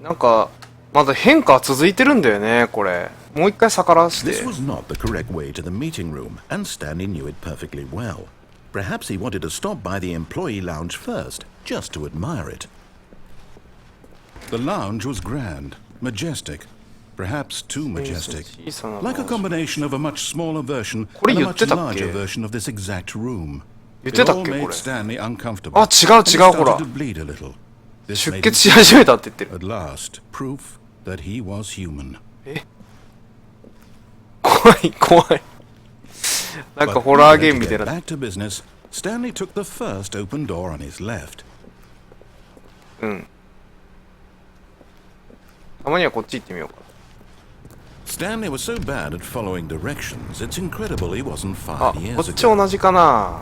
なんかまだ変化は続いてるんだよね、これ。もう一回逆らして。 This was not the correct way to the meeting room, and Stanley knew it perfectly well. Perhaps he wanted to stop by the employee lounge first, just to admire it. The lounge was grand, majestic, perhaps too majestic, like a combination of a much smaller version and a much larger version of this exact room. It all made Stanley uncomfortable, and he started to bleed a little. This made him at last proof that he was human. 怖い怖い。なんかホラーゲームみたいな。 Back to business, Stanley took the first open door on his left. うん。たまにはこっち行ってみようか。 Stanley was so bad at following directions, it's incredible he wasn't 5 years ago. こっち同じかな。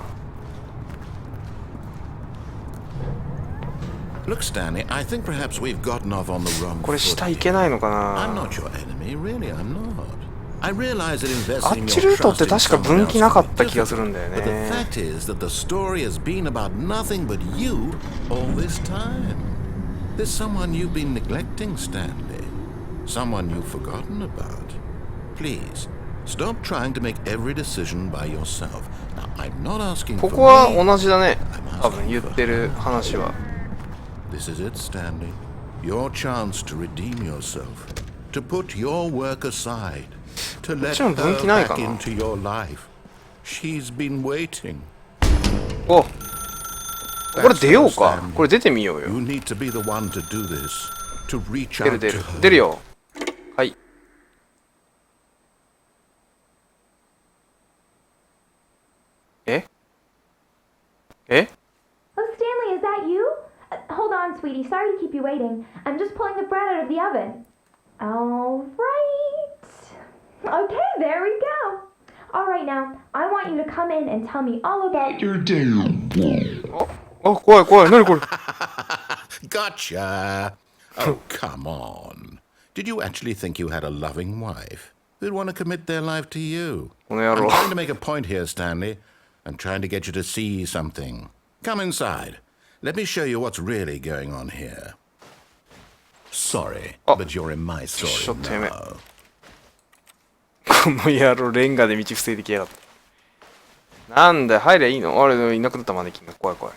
Look, Stanley, I think perhaps we've gotten off on the wrong これ下行けないのか I'm な。 not your enemy, really, I'm not. I realize that あ investing っ your ちルートって trust in 確か someone 分 else 岐なかっ can be た気がするんだよ difficult. But the ね。 fact is that the story has been about nothing but you all this time. There's someone you've been neglecting, Stanley. Someone you've forgotten about. Please, stop trying to make every decision by yourself. Now, I'm not asking こ for こは me. 同じだね。 I'm 多分 asking 言っ for てる話は。 This is it, Stanley. Your chance to redeem yourself. To put your work aside. To let her back into your life. She's been waiting. お、これ出ようか。これ出てみようよ。 You need to be the one to do this. To reach 出る out 出 to る her. 出るよ。はい。ええ Oh, Stanley, is that you? Hold on, sweetie. Sorry to keep you waiting. I'm just pulling the bread out of the oven. All right. Okay, there we go. All right, now, I want you to come in and tell me all about your day. あ、怖い怖い。何これ。 Gotcha. Oh, come on. Did you actually think you had a loving wife who'd want to commit their life to you? この野 I'm 郎。 trying to make a point here, Stanley. I'm trying to get you to see something. Come inside. Let me show you what's really going on here. Sorry, but you're in my story Shut him now. この野郎レンガで道防いできやがった。なんだ入りゃいいの。あれいなくなったマネキンが怖い怖い。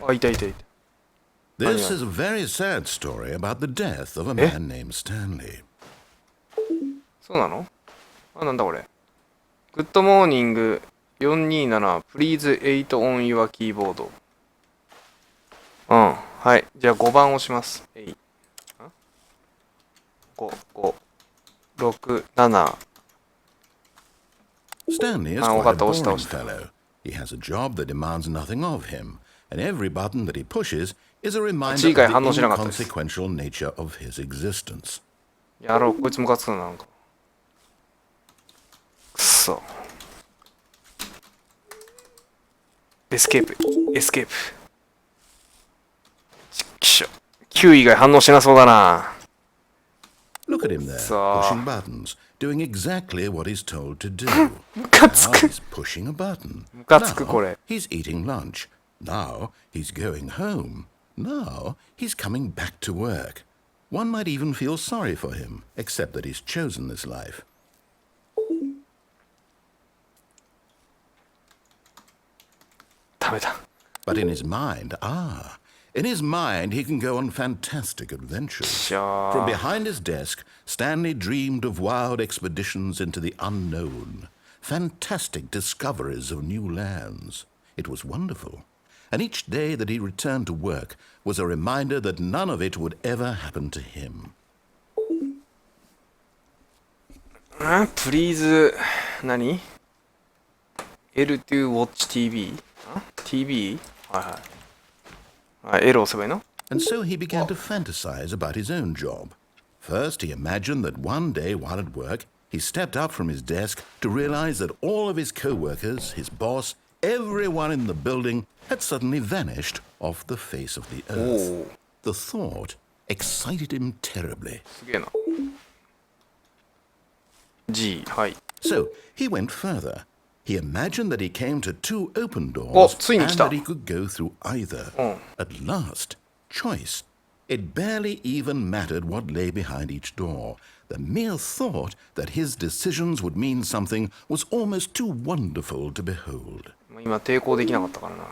あ、いたいたいた。 This is a very sad story about the death of a man named Stanley. そうなの？あ、なんだこれ。グッドモーニング427 Please 8 on your keyboard。うん、はい。じゃあ5番押します。5、5、6、7。 Stanley is quite a boring fellow. He has a job that demands nothing of him, and every button that he pushes is a reminder of the inconsequential nature of his existence. やろう、こいつムカつくな、なんか。くそ。エスケープ、エスケープ。ちっきしょ。9以外反応しなそうだな。 Look at him there, pushing buttons, doing exactly what he's told to do. ムカつ Now く。 he's pushing a button. ムカつくこ Now れ。 he's eating lunch. Now he's going home. Now he's coming back to work. One might even feel sorry for him, except that he's chosen this life. ダメだ。 But in his mind, in his mind he can go on fantastic adventures. From behind his desk, Stanley dreamed of wild expeditions into the unknown, fantastic discoveries of new lands. It was wonderful. And each day that he returned to work was a reminder that none of it would ever happen to him. Please 何 L2 watch TV? TV? はいはい。L 押せばいいの And so he began to fantasize about his own job. First, he imagined that one day while at work, he stepped up from his desk to realize that all of his co-workers, his boss, everyone in the building had suddenly vanished off the face of the earth. The thought excited him terribly. すげえな。G、はい。 So he went further. He imagined that he came to two open お、 doors ついに and 来た。 that he could go through either. At last, choice. It barely even mattered what lay behind each door. The mere thought that his decisions would mean something was almost too wonderful to behold. 今抵抗できなかったからな。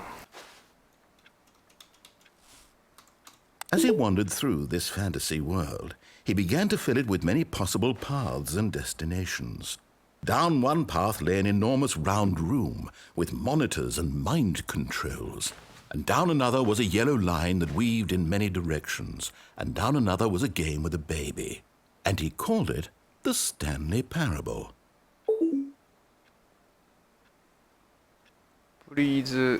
As he wandered through this fantasy world, he began to fill it with many possible paths and destinations. Down one path lay an enormous round room with monitors and mind controls. And down another was a yellow line that weaved in many directions. And down another was a game with a baby. And he called it the Stanley Parable. Please 3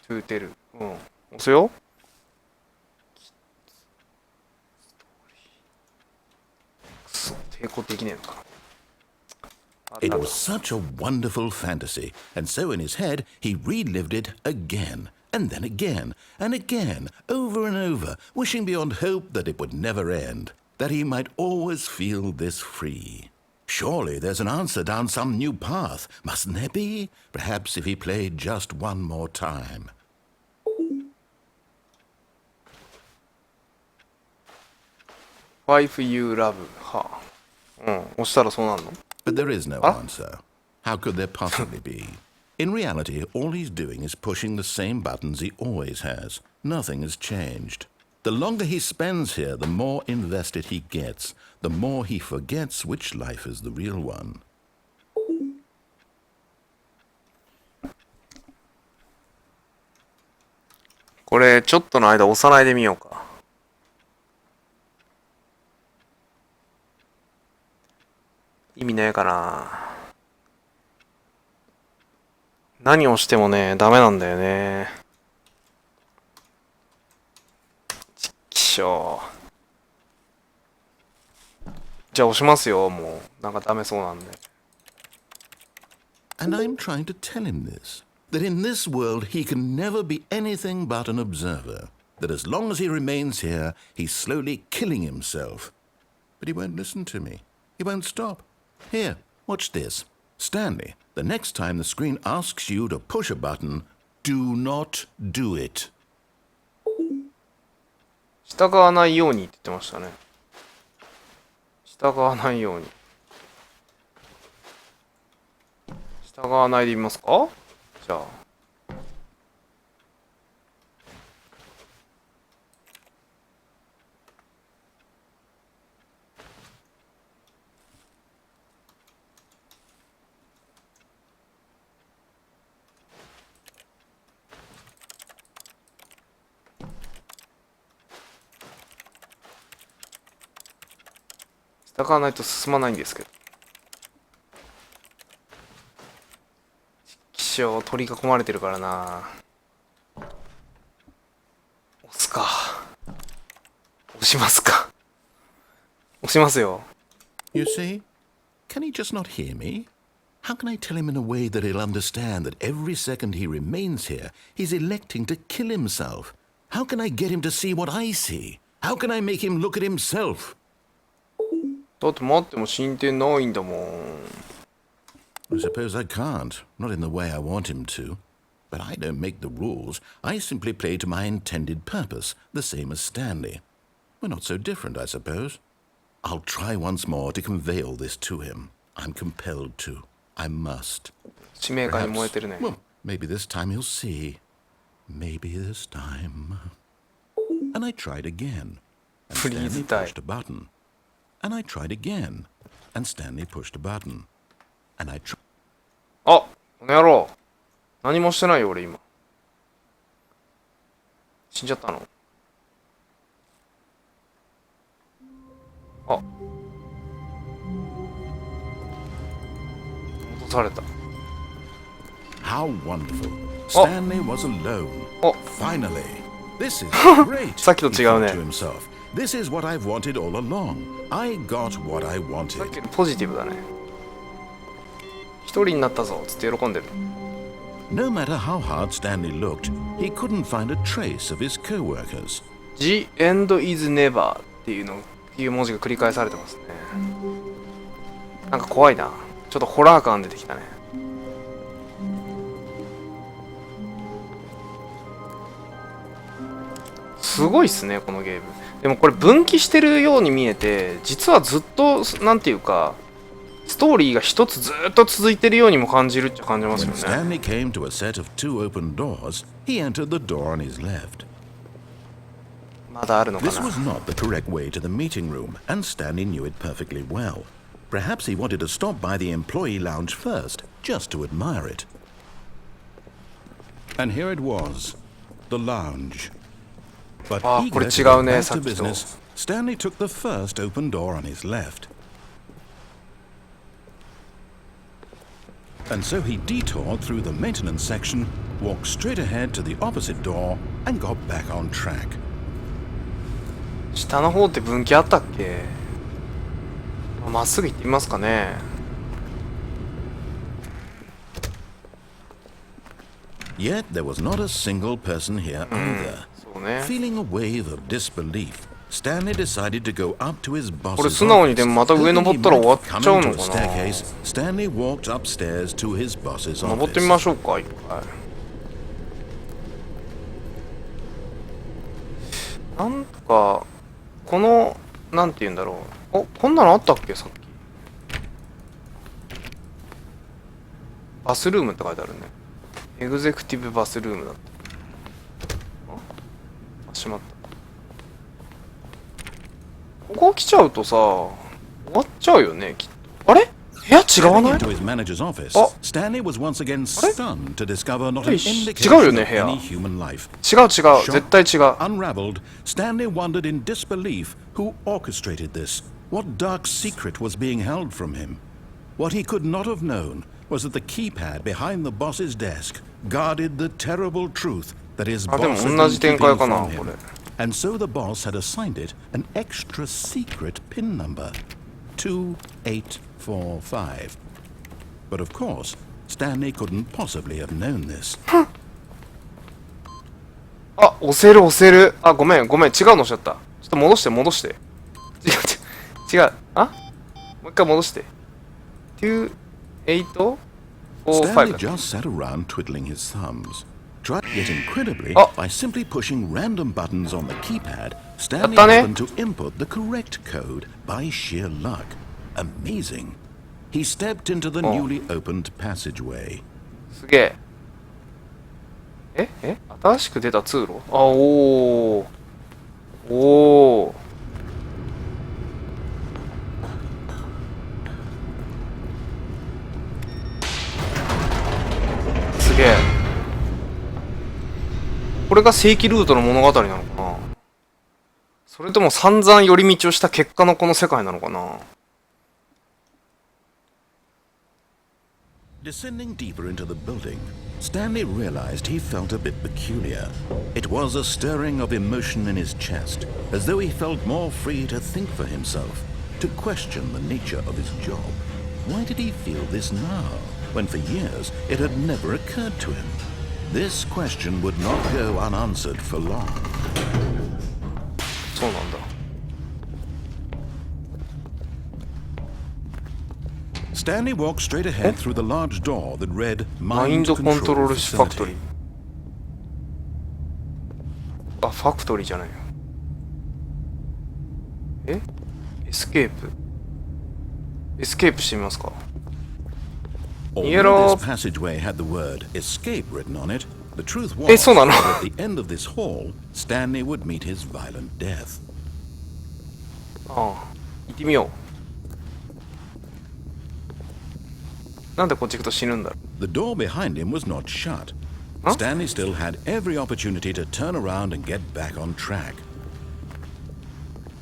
to tell. うん。押すよ。くそ、抵抗できねえのか。It was such a wonderful fantasy, and so in his head he relived it again, and then again, and again, over and over, wishing beyond hope that it would never end, that he might always feel this free. Surely there's an answer down some new path, mustn't there be? Perhaps if he played just one more time. Wife you love. はあ。うん。押したらそうなるの？ But there is no answer. How could there possibly be? In reality, all he's doing is pushing the same buttons he always has. Nothing has changed. The longer he spends here, the more invested he gets, the more he forgets which life is the real one. これ、ちょっとの間押さないでみようか。意味ないかな。何をしてもね、ダメなんだよね。ちっきしょう。じゃあ押しますよ、もう。なんかダメそうなんで。And I'm trying to tell him this, that in this world he can never be anything but an observer, that as long as he remains here, he's slowly killing himself. But he won't listen to me. He won't stop. Here, watch this. Stanley, the next time the screen asks you to push a button, do not do it. 従わないようにって言ってましたね。従わないように。従わないでみますか？じゃあ。従わないと進まないんですけど。気象取り囲まれてるからな。押すか。押しますか。押しますよ。You see? Can he just not hear me? How can I tell him in a way that he'll understand that every second he remains here, he's electing to kill himself? How can I get him to see what I see? How can I make him look at himself? だって待っても進展ないんだもん。I suppose I can't, not in the way I want him to. But I don't make the rules. I simply play to my intended purpose, the same as Stanley. We're not so different, I suppose. I'll try once more to convey all this to him. I'm compelled to. I must. 使命感に燃えてるね。 Well, maybe this time he'll see. Maybe this time. And I tried again. And Please Stanley die. pushed a button. And I tried again. And Stanley pushed a button. And I tried. あ、この野郎。何もしてないよ俺今。死んじゃったの？あ。戻された。 How wonderful. Stanley was alone. Oh. Finally. This is great. さっきと he 違う thought ね。 to himself. This is what I've wanted all along. I got what I さっ wanted. きよりポジティブだね。一人になったぞつって喜んでる。 No matter how hard Stanley looked, he couldn't find a trace of his co-workers. The end is never っていう文字が繰り返されてますね。なんか怖いな。ちょっとホラー感出てきたね。すごいっすねこのゲーム。でもこれ分岐してるように見えて、実はずっとなんていうかストーリーが一つずっと続いてるようにも感じるっちゃ感じますよ When ね。 Stanley came to a set of two open doors, he entered the door on his left. まだあるのか This な。 was not the correct way to the meeting room, and Stanley knew it perfectly well. Perhaps he wanted to stop by the employee lounge first, just to admire it. And here it was, the lounge. But あ、これ eager 違 to う get ね、 back さ to っきと。 business, Stanley took the first open door on his left. And so he detoured through the maintenance section, walked straight ahead to the opposite door, and got back on track. 下の方って分岐あったっけ？まっすぐ行ってみますかね。Yet there was not a single person here either. そうね。 Feeling a wave of disbelief, Stanley decided to go up to his これ boss's 素直に office. でもまた上登ったら終わっちゃう Coming の to a かな。 staircase, Stanley walked upstairs to his boss's 登ってみま office. しょうか、一回。なんかこのなんて言うんだろう。お、こんなのあったっけさっき。バスルームって書いてあるね。エグゼクティブバスルームだった。あ、しまった。ここ来ちゃうとさ、終わっちゃうよね、きっと。あれ？部屋違わ Stepping ない？ into his manager's office, Oh. Stanley was once again stunned to discover not an 違う indication よ of ね、部屋。 any human life. 違う違う、絶対違う。 Unraveled, Stanley wondered in disbelief who orchestrated this, what dark secret was being held from him. What he could not have known was that the keypad behind the boss's desk guarded the terrible truth that his あ、でも boss had 同 been じ展 keeping 開かな、 from これ。 him. And so the boss had assigned it an extra secret pin number, 2845. But of course, Stanley couldn't possibly have known this. あ、押せる押せる。あ、ごめんごめん、違うのしちゃった。ちょっと戻して戻して。違う違う。違う。あ、もう一回戻して。2845 Stanley だ。 just sat around twiddling his thumbs. Yet incredibly, Oh. by simply pushing random buttons on the keypad, Stanley やったね。 happened to input the correct code by sheer luck. Amazing. He stepped into the newly opened passageway. すげえ。新しく出た通路。あ、おー。おー。すげえ。これが正規ルートの物語なのかな。それとも散々寄り道をした結果のこの世界なのかな。Descending deeper into the building, Stanley realized he felt a bit peculiar. It was a stirring of emotion in his chest, as though he felt more free to think for himself, to question the nature of his job. Why did he feel this now, when for years it had never occurred to him? This question would not go unanswered for long. そうなんだ。Stanley walked straight ahead through the large door that read マイン Mind ドコントロー Control ルファクトリ Facility. ー。あ、ファクトリーじゃないよ。エスケープ。エスケープしてみますか。 Although this passageway had the word escape written on it, the truth was そうなの that at the end of this hall, Stanley would meet his violent death. ああ、行ってみよう。なんでこっち行くと死ぬんだろう。 The door behind him was not shut. Huh? Stanley still had every opportunity to turn around and get back on track.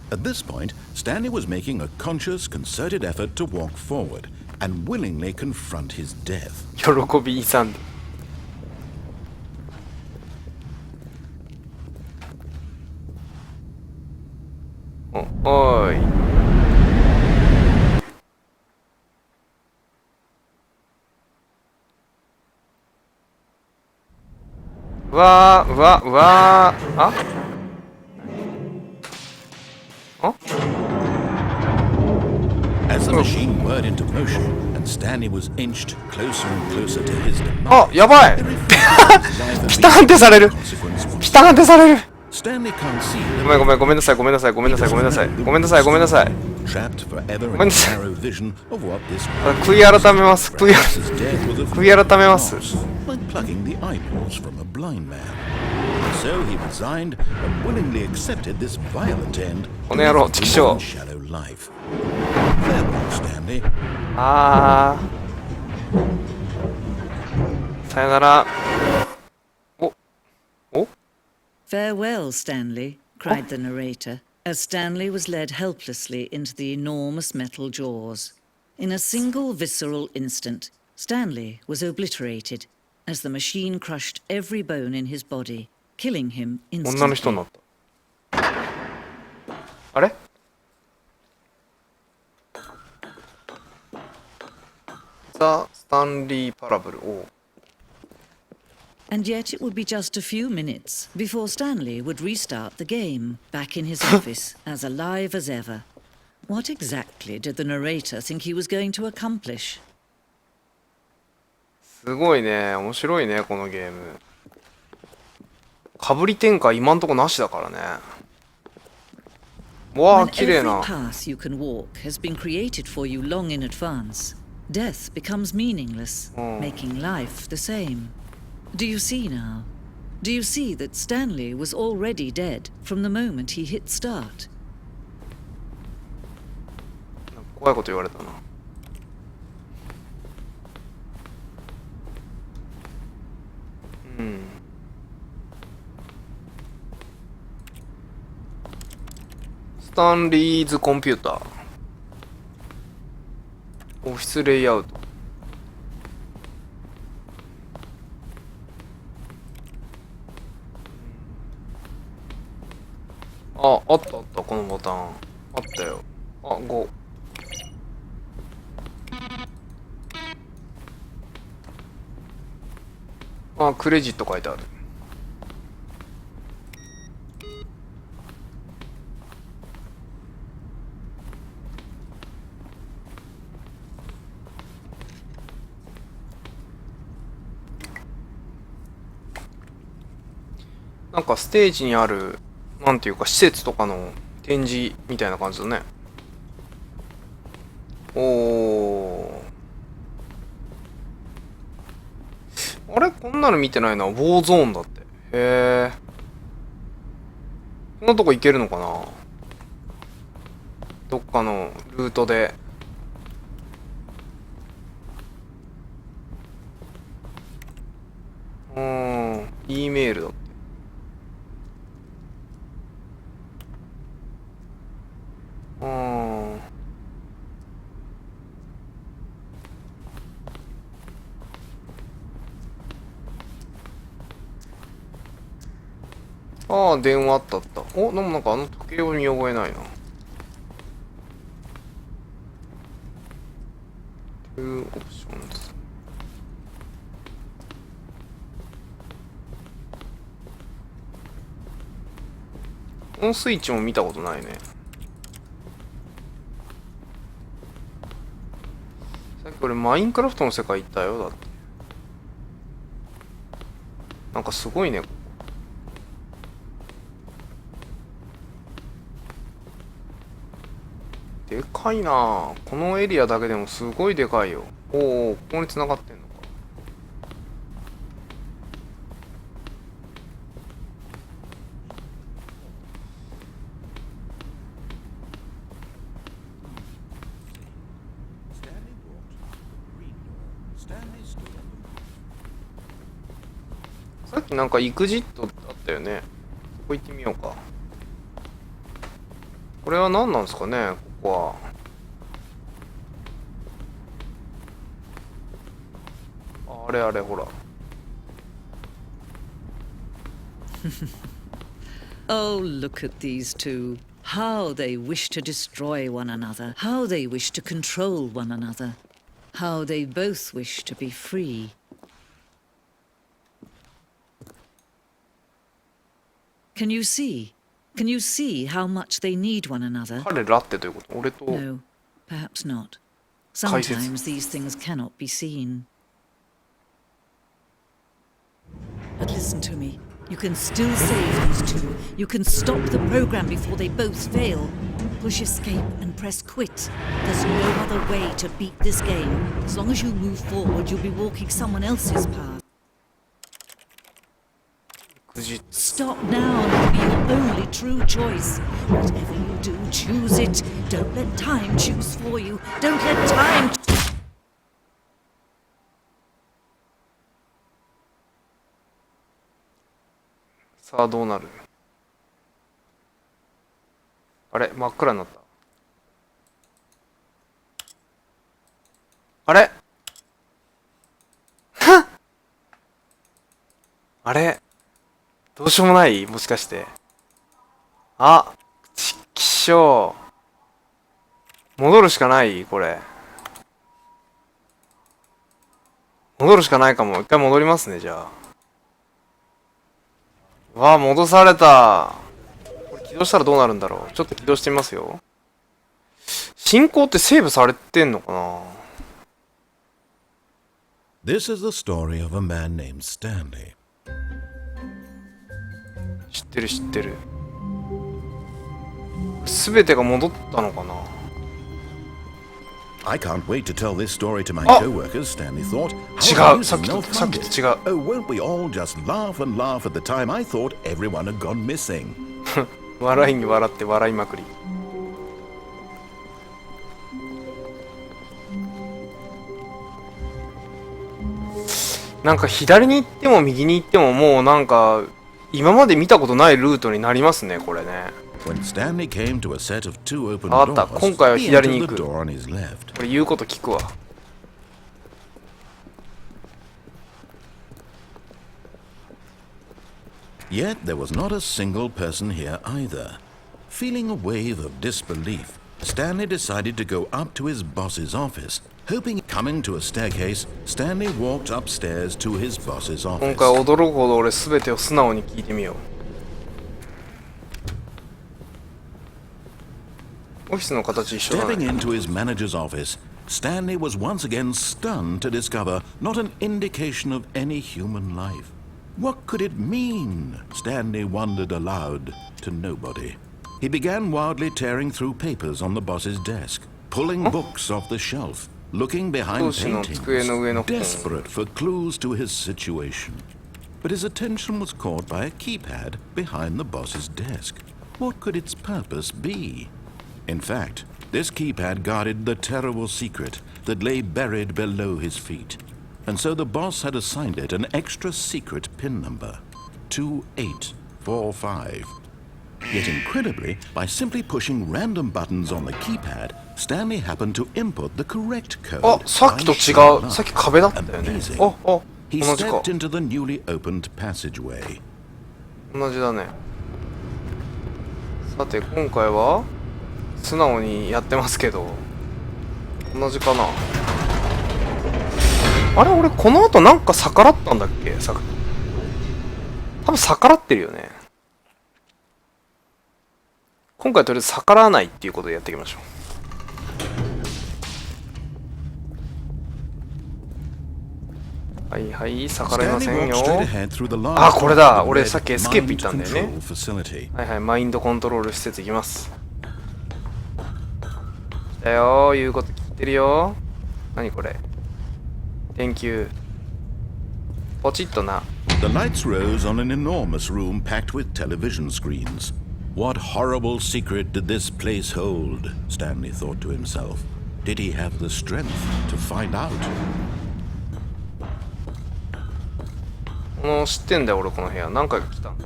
At this point, Stanley was making a conscious, concerted effort to walk forward and willingly confront his death. 喜び勇んで。おーい。うわー、うわ、うわー、ああ As the machine whirred into motion and Stanley was inched closer and closer to his あ、 demise, やばい every frame of his life ピタンってされる consequence was ピタンってされる Stanley can't see ごめんなさい。trapped forever in ごめん the なさい。 narrow vision of what this 悔い改めます。Perhaps his death was a 悔い改めます。 like plucking the eyeballs from a blind man. So he resigned and willingly accepted this violent end この野郎、 to 畜 his 生。 shallow life. Farewell, Stanley. あー。さよなら。お Farewell, Stanley, cried the narrator, as Stanley was led helplessly into the enormous metal jaws. In a single visceral instant, Stanley was obliterated as the machine crushed every bone in his body, killing him 女の人にな instantly. った。あれザ・スタンリーパラブル。おう。 And yet it would be just a few minutes before Stanley would restart the game, back in his office, as alive as ever. What exactly did the narrator think he was going to accomplish? すごいね。面白いね、このゲーム。かぶり展開今んとこなしだからね。わあ、 When 綺麗 every な。 path you can walk has been created for you long in advance, death becomes meaningless, making life the same. Do you see now? Do you see that Stanley was already dead from the moment he hit start? 怖いこと言われたな。うん。スタンリーズコンピューター。オフィスレイアウト。あった、このボタン。あったよ。あ、5。あ、クレジット書いてある。なんかステージにある、なんていうか施設とかの展示みたいな感じだね。おー。あれこんなの見てないな。ウォーゾーンだって。へえ。こんなとこ行けるのかな、どっかのルートで。E メールだって。ああ、電話あった。お、でもなんかあの時計を見覚えないな。2オプションズ。このスイッチも見たことないね。さっき俺マインクラフトの世界行ったよ。だって。なんかすごいね。でかいなぁ。このエリアだけでもすごいでかいよ。おお、ここに繋がってんのか。さっきなんかイグジットあったよね。そこ行ってみようか。これは何なんですかね、ここは。あれあれ、ほら。Oh, look at these two. How they wish to destroy one another. How they wish to control one another. How they both wish to be free. Can you see? Can you see how much they need one another? 彼らってどういうこと？俺と。 No, perhaps not. 解説。 Sometimes these things cannot be seen. But listen to me. You can still save these two. You can stop the program before they both fail. Push escape and press quit. There's no other way to beat this game. As long as you move forward, you'll be walking someone else's path. Stop now and it'll be your only true choice. Whatever you do, choose it. Don't let time choose for you. Don't let time... さあどうなる。あれ真っ暗になった。あれあれどうしようもない、もしかして。あ、ちっきしょう。戻るしかないこれ。戻るしかないかも。一回戻りますね、じゃあ。わあ、戻された。これ起動したらどうなるんだろう。ちょっと起動してみますよ。進行ってセーブされてんのかな。 This is the story of a man named Stanley. 知ってる知ってる。すべてが戻ったのかな。 I can't wait to tell this story to my Oh. co-workers, Stanley thought. 違 How う。さっ amusing, き no と、さっ fun き it. と違う。 Oh, won't we all just laugh and laugh at the time I thought everyone had gone missing? 笑いに笑って笑いまくり。なんか左に行っても右に行ってももうなんか今まで見たことないルートになりますね、これね。When Stanley came to a set of two open あった。 doors, 今回は he 左に entered 行 the く。 door on his left. これ言うこと聞くわ。Yet there was not a single person here either. Feeling a wave of disbelief, Stanley decided to go up to his boss's office. Hoping, coming to a staircase, Stanley walked upstairs to his boss's 今 office. 回驚くほど俺全てを素直に聞いてみよう。オフィスの形一緒だ Stepping ね。 into his manager's office, Stanley was once again stunned to discover not an indication of any human life. What could it mean? Stanley wondered aloud to nobody. He began wildly tearing through papers on the boss's desk, pulling books off the shelf, looking behind 上司の paintings, 机の上の本。 desperate for clues to his situation. But his attention was caught by a keypad behind the boss's desk. What could its purpose be? In fact, this keypad guarded the terrible secret that lay buried below his feet. And so the boss had assigned it an extra secret PIN number, 2845. Yet incredibly, by simply pushing random buttons on the keypad, Stanley happened to input the correct code. あ、さっきと違 by う。 sheer さっき壁だったよね。 Amazing. あ、あ、 He 同じか stepped。into the newly opened passageway. 同じだね。さて今回は素直にやってますけど同じかな。あれ俺この後なんか逆らったんだっけ。多分逆らってるよね。今回とりあえず逆らわないっていうことでやっていきましょう。はいはい逆らいま Stanley せん walked よ。 straight ahead through the large あ、これだ。 hall 俺 of さっき red エスケープ mind 行ったんだよね。 control facility. はいはい、マインドコントロール施設行きます。だよー、言うこと聞いてるよ。何これ。Thank you。ポチッとな。The lights rose on an enormous room packed with television screens. What horrible secret did this place hold? Stanley thought to himself. Did he have the strength to find out? この知ってんだよ俺この部屋。何回か来たんだ。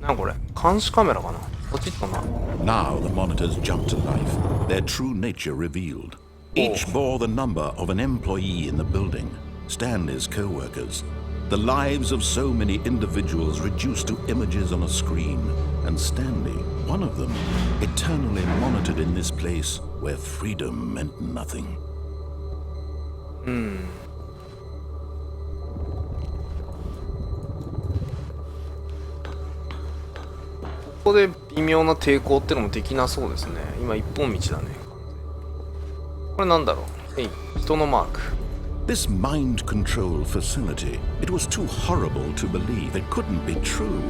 なんこれ監視カメラかな。ポチッとな。 Now the monitors jumped to life, their true nature revealed. Each bore the number of an employee in the building, Stanley's co-workers. The lives of so many individuals reduced to images on a screen, and Stanley, one of them, eternally monitored in this place where freedom meant nothing. ここで微妙な抵抗ってのもできなそうですね。今一本道だね。これなんだろう。人のマーク。This mind control facility, it was too horrible to believe. It couldn't be true.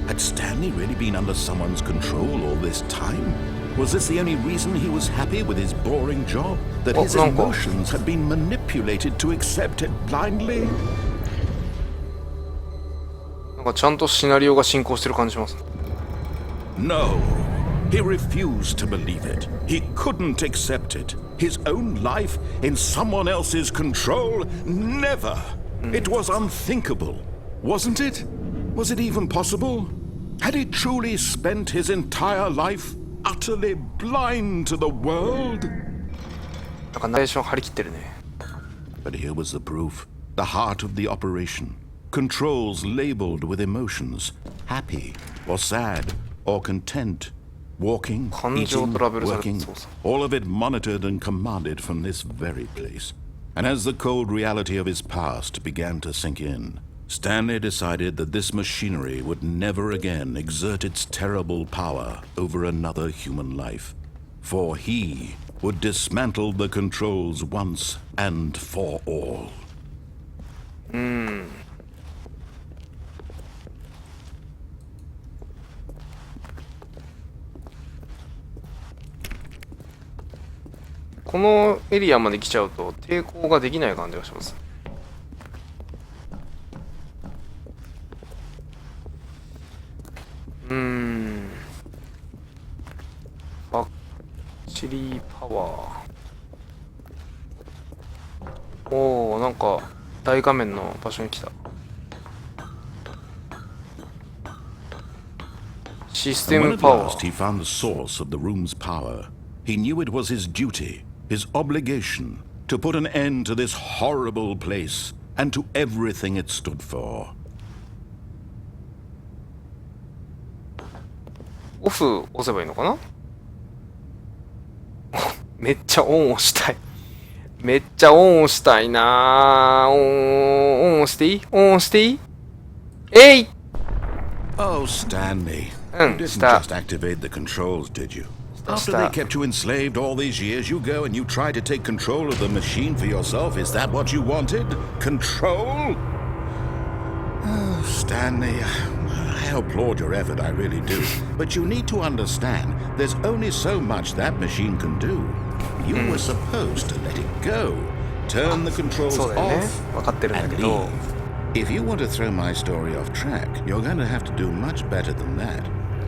Had Stanley really been under someone's control all this time? Was this the only reason he was happy with his boring job? That his emotions had been manipulated to accept it blindly? なんかちゃんとシナリオが進行してる感じします。No. He refused to believe it. He couldn't accept it. His own life in someone else's control? Never. It was unthinkable. Wasn't it? Was it even possible? Had he truly spent his entire life utterly blind to the world? なんかナレーション張り切ってるね。But here was the proof. The heart of the operation. Controls labeled with emotions. Happy or sad or content. Walking, eating, working. All of it monitored and commanded from this very place. And as the cold reality of his past began to sink in, Stanley decided that this machinery would never again exert its terrible power over another human life. For he would dismantle the controls once and for all. このエリアまで来ちゃうと抵抗ができない感じがします。バッチリーパワー。おお、なんか大画面の場所に来た。システムパワー。 When at last he found the source of the room's power, he knew it was his duty, his obligation, to put an end to this horrible place and to everything it stood for. オフ押せばいいのかな。めっちゃオン押したい。めっちゃオン押したいな。オン押していい？オン押していい？えい！ Oh, Stanley. You didn't just activate the controls, did you? After they kept you enslaved all these years, you go and you try to take control of the machine for yourself. Is that what you wanted? Control? Oh, Stanley, I applaud your effort, I really do. But you need to understand, there's only so much that machine can do. You were supposed to let it go. Turn the controls off and leave. If you want to throw my story off track, you're going to have to do much better than that.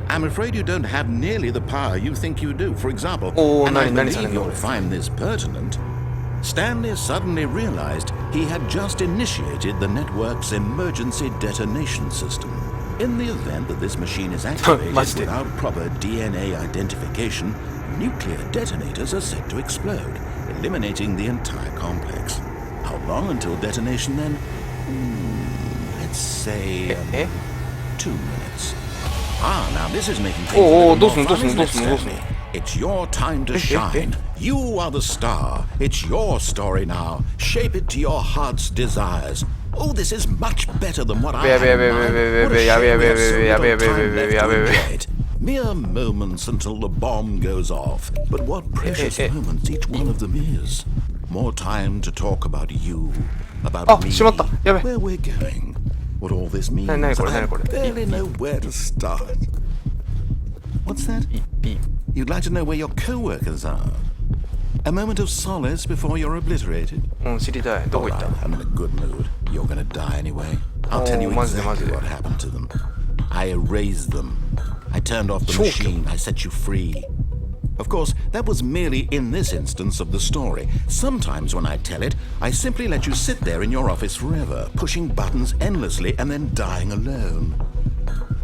I'm afraid you don't have nearly the power you think you do. For example, and I believe you'll find this pertinent, Stanley suddenly realized he had just initiated the network's emergency detonation system. In the event that this machine is activated without proper DNA identification, nuclear detonators are set to explode, eliminating the entire complex. How long until detonation then? Let's say 2 minutes. Now this is making things a little more fun, isn't it, Stanley? It's your time to shine. You are the star. It's your story now. Shape it to your heart's desires. Oh, this is much better than what I had in mind. What a shame we have so little time left to enjoy it. Mere moments until the bomb goes off. But what precious moments each one of them is. More time to talk about you, about me, where we're going, what all this means. I barely know where to start. What's that? You'd like to know where your co-workers are? A moment of solace before you're obliterated? All right, I'm in a good mood. You're gonna die anyway. I'll tell you exactly what happened to them. I erased them. I turned off the machine. I set you free. Of course, that was merely in this instance of the story. Sometimes when I tell it, I simply let you sit there in your office forever, pushing buttons endlessly and then dying alone.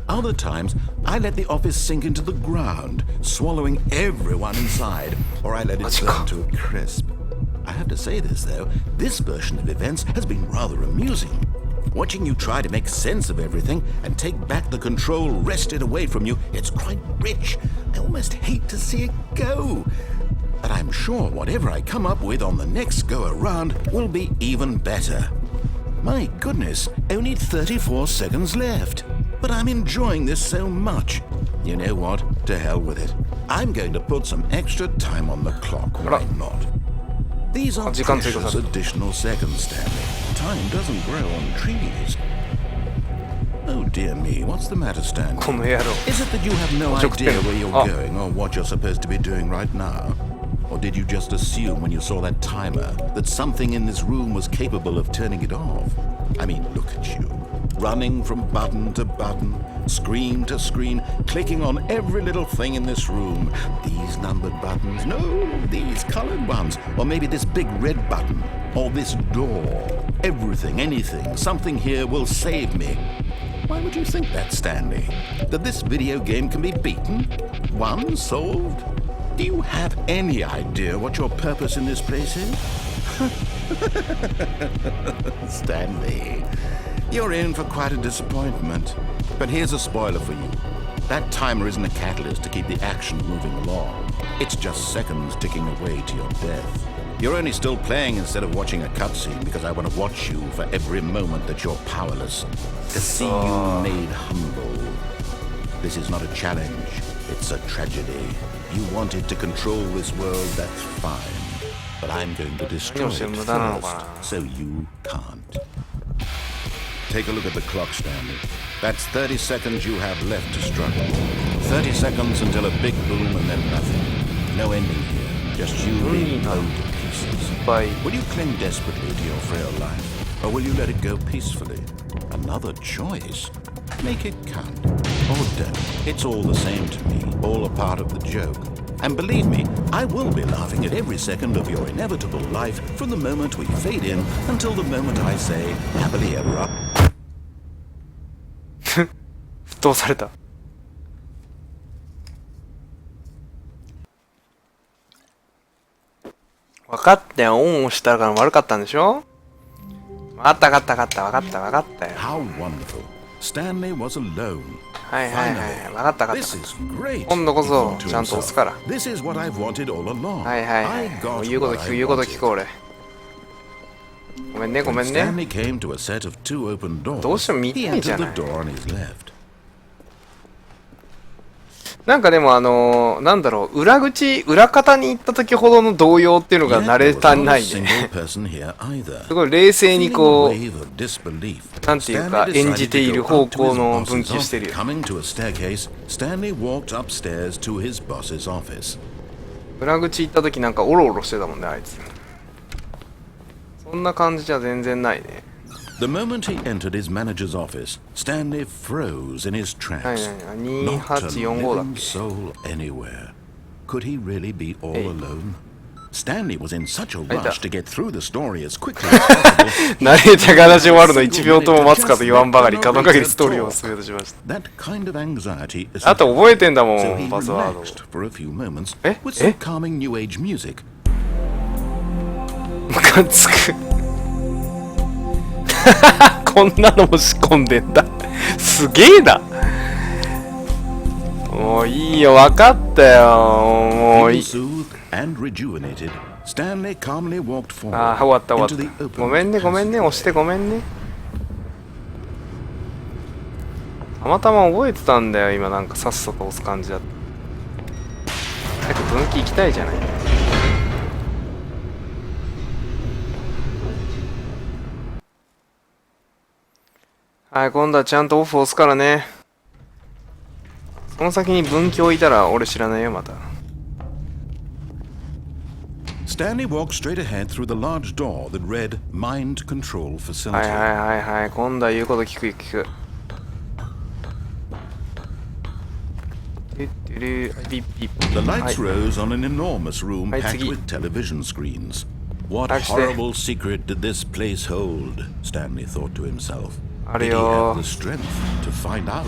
Other times, I let the office sink into the ground, swallowing everyone inside, or I let it burn to a crisp. I have to say this, though, this version of events has been rather amusing. Watching you try to make sense of everything and take back the control wrested away from you, it's quite rich. I almost hate to see it go. But I'm sure whatever I come up with on the next go-around will be even better. My goodness, only 34 seconds left. But I'm enjoying this so much. You know what? To hell with it. I'm going to put some extra time on the clock. Why not? These are 時間追加 precious された。 additional seconds, Stanley. Time doesn't grow on trees. Oh dear me, what's the matter, Stanley? この野郎。 Is it that you have no おちょくってん idea の？ where you're あ。 going or what you're supposed to be doing right now? Or did you just assume when you saw that timer that something in this room was capable of turning it off? I mean, look at you. Running from button to button, screen to screen, clicking on every little thing in this room. These numbered buttons, no, these colored ones. Or maybe this big red button, or this door. Everything, anything, something here will save me. Why would you think that, Stanley? That this video game can be beaten? Won? Solved? Do you have any idea what your purpose in this place is? Stanley, you're in for quite a disappointment. But here's a spoiler for you. That timer isn't a catalyst to keep the action moving along. It's just seconds ticking away to your death. You're only still playing instead of watching a cutscene because I want to watch you for every moment that you're powerless. To see you made humble. This is not a challenge. It's a tragedy. You wanted to control this world, that's fine. But I'm going to destroy it first, so you can't. Take a look at the clock, Stanley. That's 30 seconds you have left to struggle. 30 seconds until a big boom and then nothing. No ending here. Just you being blown to pieces. Will you cling desperately to your frail life? Or will you let it go peacefully? Another choice. Make it count. Or don't. It's all the same to me. All a part of the joke. And believe me, I will be laughing at every second of your inevitable life from the moment we fade in until the moment I say, happily ever after. 沸騰された。分かったよ。オン押したから悪かったんでしょ？分かった分かった分かった分かったよ。 How wonderful. Stanley was alone. はいはいはい。分かった分かっ This is great. た。今度こ he そ thought to ちゃんと押す himself. から。 This is what I've wanted all along. はいはいは I い。も got う言うこと what 聞く I 言うこと wanted. 聞く俺。ごめんねごめ When んね。 Stanley came to a set of two open doors, どうしても見た he いじゃ entered ない。 the door on his left. なんかでもなんだろう、裏方に行った時ほどの動揺っていうのが Yet 慣 there れ was た not な a いね。 single person here either. すごい冷静に Feeling こ a う、 wave of disbelief, なんていうか Stanley 演じ decided てい to る go 方 up to 向 his の boss's 分岐してる office. よ。 Coming to a staircase, Stanley walked upstairs to his boss's office. 裏口行った時なんかオロオロしてたもんねあいつ。そんな感じじゃ全然ないね。 The moment he entered his manager's office, Stanley froze in his tracks. はいはいはい。 Not a 2845だっ living け。 soul anywhere. Could he really be all Hey. alone? Stanley was in such a いた。 rush to get through the story as quickly as possible. 慣れた話終わるの1秒とも待つかと言わんばかり可能限りストーリーを進めようとしました。 That kind of anxiety is あと覚えてんだも so ん he パスワード。 relaxed for a few moments え？ with some え？ calming new age music. ムカつく。こんなのも仕込んでんだ。すげえな。もういいよ分かったよ。もうい Feeling い。 soothed and rejuvenated, Stanley calmly walked あ forward あ終わった終わ into the った。 open ごめんねごめんね passageway. 押してごめんね。たまたま覚えてたんだよ今なんかさっさと押す感じだった。早く分岐行きたいじゃない。はい今度はちゃんとオフ押すからね。その先に分岐置いたら俺知らないよまた。 Stanley walked straight ahead through the large door that read Mind Control はい Facility. はいはいはい今度は言うこと聞く聞く。ピッピッ The はい lights rose on an enormous room Hi, packed Tsugi. with television screens. What Actually- horrible secret did this place hold? Stanley thought to himself. Did he あるよ have the strength to find out?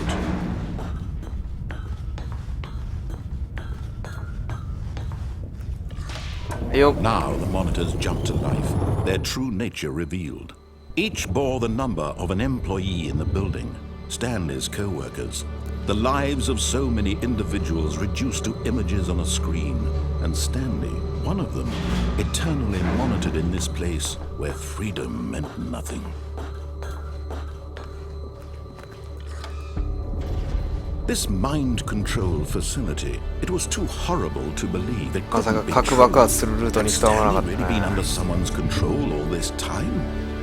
Yo. Now the monitors jumped to life, their true nature revealed. Each bore the number of an employee in the building, Stanley's co-workers. The lives of so many individuals reduced to images on a screen, and Stanley, one of them, eternally monitored in this place where freedom meant nothing. This mind control facility, it was too horrible to believe it まさか couldn't be 核 true. 爆発するルート Had に伝わらなか Stanley った really been ね。 under someone's control all this time?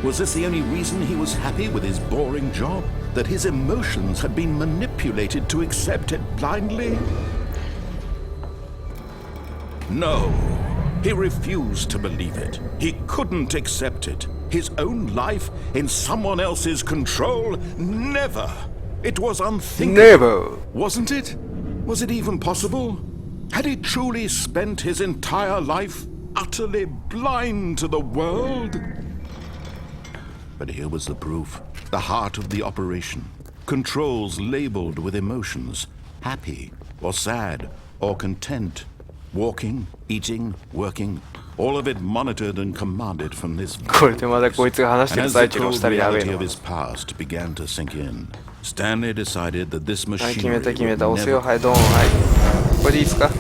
Was this the only reason he was happy with his boring job? That his emotions had been manipulated to accept it blindly? No. He refused to believe it. He couldn't accept it. His own life in someone else's control? Never. It was unthinkable. Never. Wasn't it? Was it even possible? Had he truly spent his entire life utterly blind to the world? But here was the proof. The heart of the operation. Controls labeled with emotions. Happy or sad or content. Walking, eating, working. All of it monitored and commanded from this これでまだこいつが話して And る as the 最中に押 cold したらやべえ reality の。 of his past began to sink in, Stanley decided that this はい、決め machinery た決め would た。押すよ、 never はい、ドン。はい。これでいいですか？ん？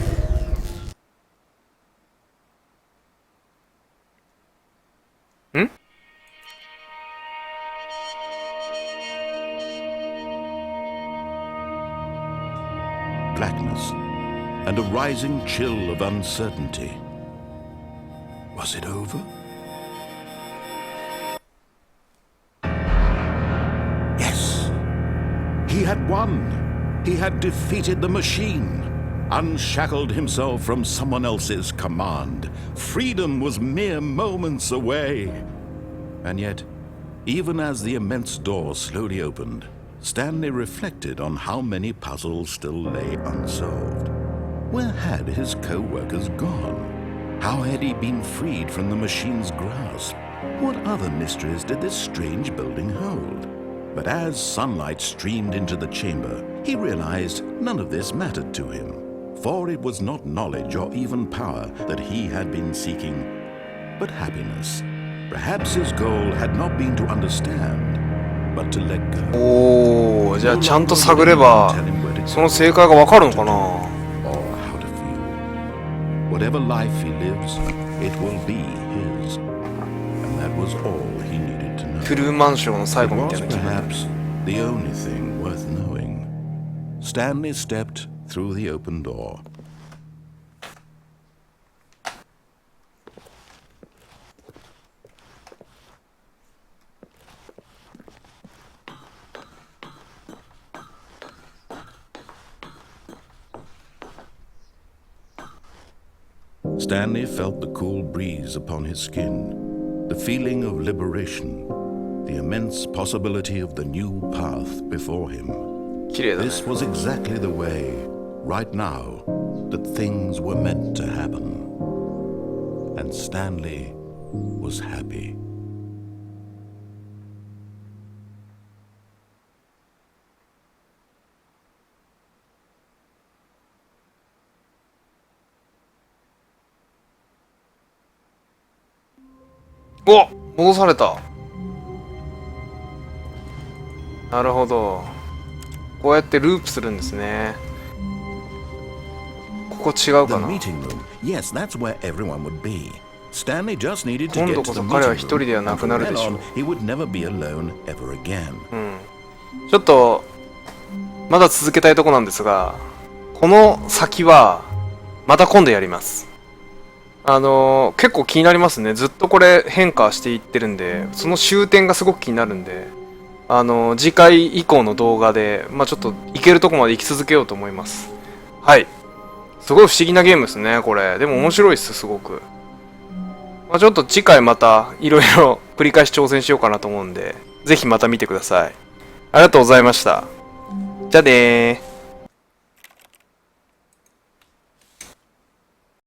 blackness and a rising chill of uncertainty. Was it over? Yes. He had won. He had defeated the machine, unshackled himself from someone else's command. Freedom was mere moments away. And yet, even as the immense door slowly opened, Stanley reflected on how many puzzles still lay unsolved. Where had his co-workers gone? How had he been freed from the machine's grasp? What other mysteries did this strange building hold? But as sunlight streamed into the chamber, he realized none of this mattered to him, for it was not knowledge or even power that he had been seeking, but happiness. Perhaps his goal had not been to understand, but to let go. おー、じゃあちゃんと探ればその正解がわかるのかな。 Or how to feel. Whatever life he lives, it will be his. And that was all he needed to know. トゥルーマンショーの最 It 後みた was いな気分。 perhaps the only thing worth knowing. Stanley stepped through the open door. Stanley felt the cool breeze upon his skin, the feeling of liberation, the immense possibility of the new path before him. 綺麗だね。 This was exactly the way, right now, that things were meant to happen. And Stanley was happy.お、戻された。なるほど。こうやってループするんですね。ここ違う The かな。 meeting room. Yes, that's where everyone would be. Stanley just needed to 今 get 度 to こ the そ彼は meeting 一人 room. ではな And くな from る then でしょ on, う。 he would never be alone ever again. ちょっとまだ続けたいとこなんですが、この先はまた今度やります。結構気になりますね。ずっとこれ変化していってるんで、その終点がすごく気になるんで、次回以降の動画で、まあちょっといけるとこまで行き続けようと思います。はい。すごい不思議なゲームですね、これ。でも面白いっす、すごく。まあちょっと次回またいろいろ繰り返し挑戦しようかなと思うんで、ぜひまた見てください。ありがとうございました。じゃあねー。